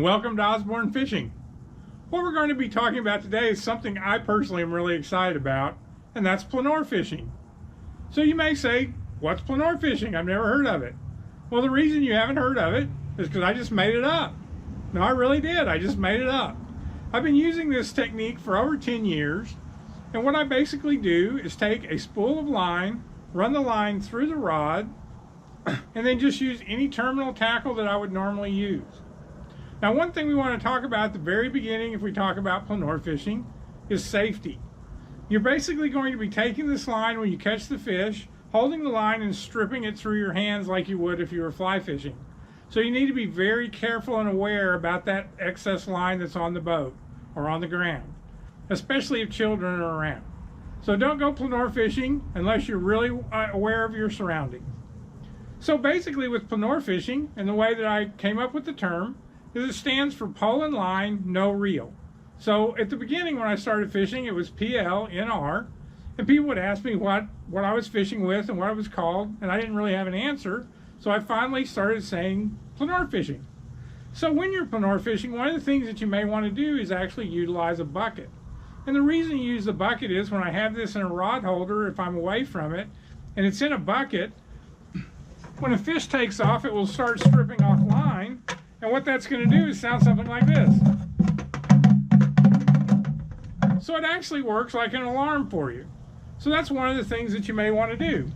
welcome to Osborn Fishing. What we're going to be talking about today is something I personally am really excited about, and that's Plnor fishing. So you may say, what's Plnor fishing? I've never heard of it. Well, the reason you haven't heard of it is because I just made it up. No, I really did. I just made it up. I've been using this technique for over 10 years, and what I basically do is take a spool of line, run the line through the rod, and then just use any terminal tackle that I would normally use. Now, one thing we want to talk about at the very beginning, if we talk about Plnor fishing, is safety. You're basically going to be taking this line when you catch the fish, holding the line and stripping it through your hands like you would if you were fly fishing. So you need to be very careful and aware about that excess line that's on the boat or on the ground, especially if children are around. So don't go Plnor fishing unless you're really aware of your surroundings. So basically with Plnor fishing, and the way that I came up with the term, is it stands for pole and line, no reel. So at the beginning when I started fishing, it was PLNR, and people would ask me what I was fishing with and what it was called, and I didn't really have an answer. So I finally started saying Plnor fishing. So when you're Plnor fishing, one of the things that you may want to do is actually utilize a bucket. And the reason you use the bucket is when I have this in a rod holder, if I'm away from it, and it's in a bucket, when a fish takes off, it will start stripping off line. And what that's going to do is sound something like this. So it actually works like an alarm for you. So that's one of the things that you may want to do.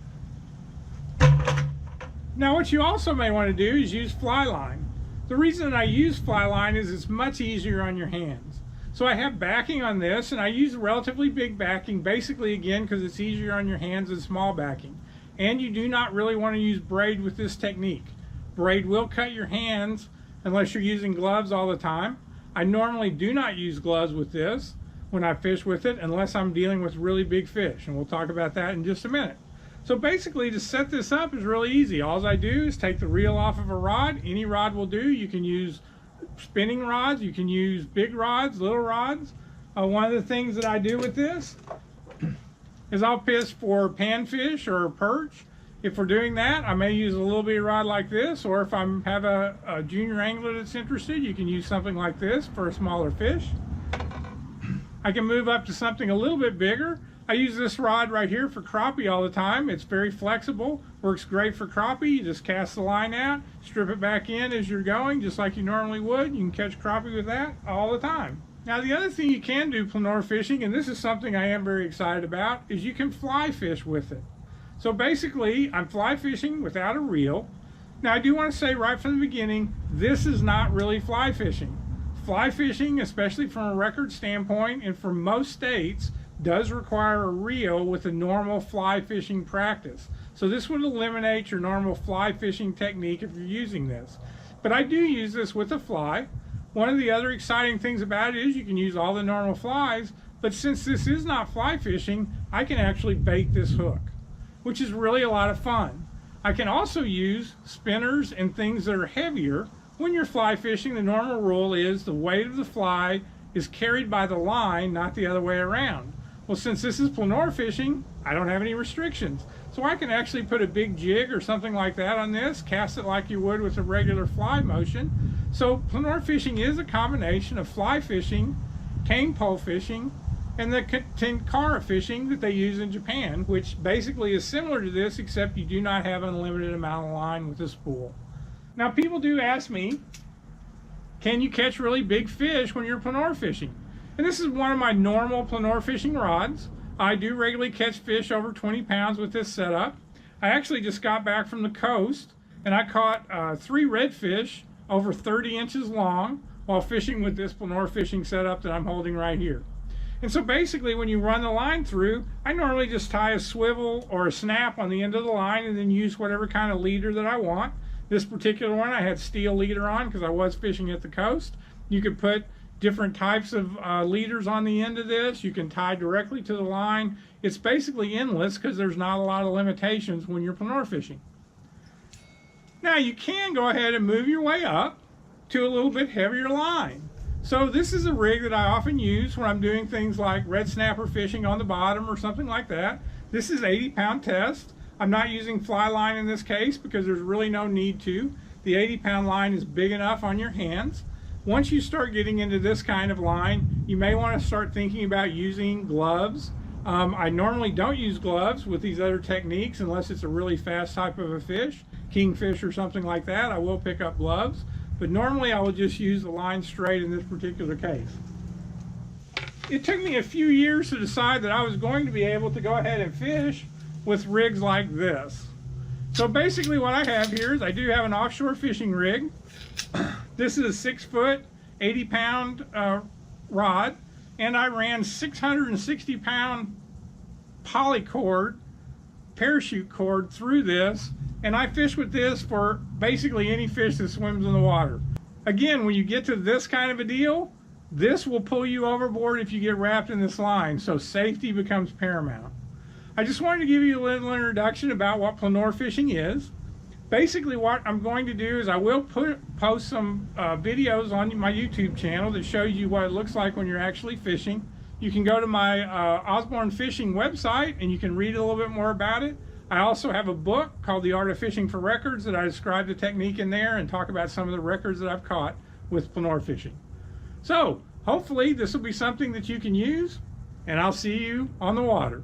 Now what you also may want to do is use fly line. The reason that I use fly line is it's much easier on your hands. So I have backing on this, and I use relatively big backing, basically again because it's easier on your hands than small backing. And you do not really want to use braid with this technique. Braid will cut your hands unless you're using gloves all the time. I normally do not use gloves with this when I fish with it unless I'm dealing with really big fish, and we'll talk about that in just a minute. So basically to set this up is really easy. All I do is take the reel off of a rod. Any rod will do. You can use spinning rods, you can use big rods, little rods. One of the things that I do with this is I'll fish for panfish or perch. If we're doing that, I may use a little bitty rod like this, or if I have a junior angler that's interested, you can use something like this for a smaller fish. I can move up to something a little bit bigger. I use this rod right here for crappie all the time. It's very flexible, works great for crappie. You just cast the line out, strip it back in as you're going, just like you normally would. You can catch crappie with that all the time. Now the other thing you can do Plnor fishing, and this is something I am very excited about, is you can fly fish with it. So basically, I'm fly fishing without a reel. Now I do want to say right from the beginning, this is not really fly fishing. Fly fishing, especially from a record standpoint, and for most states, does require a reel with a normal fly fishing practice. So this would eliminate your normal fly fishing technique if you're using this. But I do use this with a fly. One of the other exciting things about it is you can use all the normal flies, but since this is not fly fishing, I can actually bait this hook, which is really a lot of fun. I can also use spinners and things that are heavier. When you're fly fishing, the normal rule is the weight of the fly is carried by the line, not the other way around. Well, since this is Plnor fishing, I don't have any restrictions. So I can actually put a big jig or something like that on this, cast it like you would with a regular fly motion. So Plnor fishing is a combination of fly fishing, cane pole fishing, and the tenkara fishing that they use in Japan, which basically is similar to this, except you do not have an unlimited amount of line with a spool. Now people do ask me, can you catch really big fish when you're Plnor fishing? And this is one of my normal Plnor fishing rods. I do regularly catch fish over 20 pounds with this setup. I actually just got back from the coast, and I caught 3 redfish over 30 inches long while fishing with this Plnor fishing setup that I'm holding right here. And so basically when you run the line through, I normally just tie a swivel or a snap on the end of the line and then use whatever kind of leader that I want. This particular one I had steel leader on because I was fishing at the coast. You could put different types of leaders on the end of this. You can tie directly to the line. It's basically endless because there's not a lot of limitations when you're Plnor fishing. Now you can go ahead and move your way up to a little bit heavier line. So this is a rig that I often use when I'm doing things like red snapper fishing on the bottom or something like that. This is 80-pound test. I'm not using fly line in this case because there's really no need to. The 80-pound line is big enough on your hands. Once you start getting into this kind of line, you may want to start thinking about using gloves. I normally don't use gloves with these other techniques unless it's a really fast type of a fish, kingfish or something like that. I will pick up gloves, but normally I will just use the line straight in this particular case. It took me a few years to decide that I was going to be able to go ahead and fish with rigs like this. So basically what I have here is I do have an offshore fishing rig. This is a 6 foot, 80 pound rod, and I ran 660 pound polycord parachute cord through this, and I fish with this for basically any fish that swims in the water. Again, when you get to this kind of a deal, this will pull you overboard if you get wrapped in this line, so safety becomes paramount. I just wanted to give you a little introduction about what Plnor fishing is. Basically what I'm going to do is I will post some videos on my YouTube channel that show you what it looks like when you're actually fishing. You can go to my Osborn fishing website and you can read a little bit more about it. I also have a book called The Art of Fishing for Records that I describe the technique in there and talk about some of the records that I've caught with Plnor fishing. So hopefully this will be something that you can use, and I'll see you on the water.